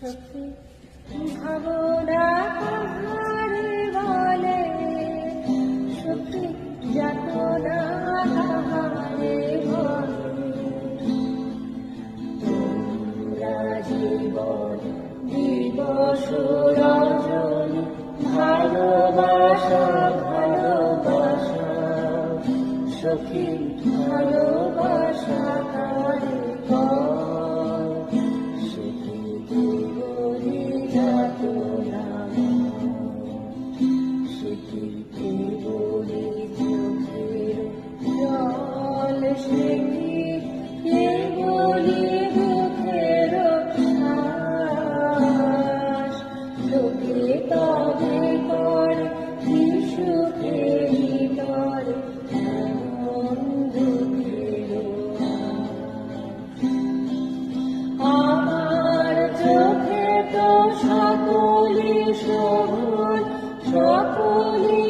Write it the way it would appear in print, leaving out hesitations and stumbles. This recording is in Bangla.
সখী ভাবনা কাহারে বলে, সখী যাতনা কাহারে বলে। তোমরা জীবন দিবস রজনী ভালোবাসা ভালোবাসা, সখী ভালোবাসা কারে বলে, সখী জীবনী যাতনা, সখী জীবনী চোখের জল, সখী জীবনী মুখের শ্বাস। লোকে তবে করে কি সুখে ভিতরে এমন দুঃখের আমার চোখে তো সকলি শোভন, সকলি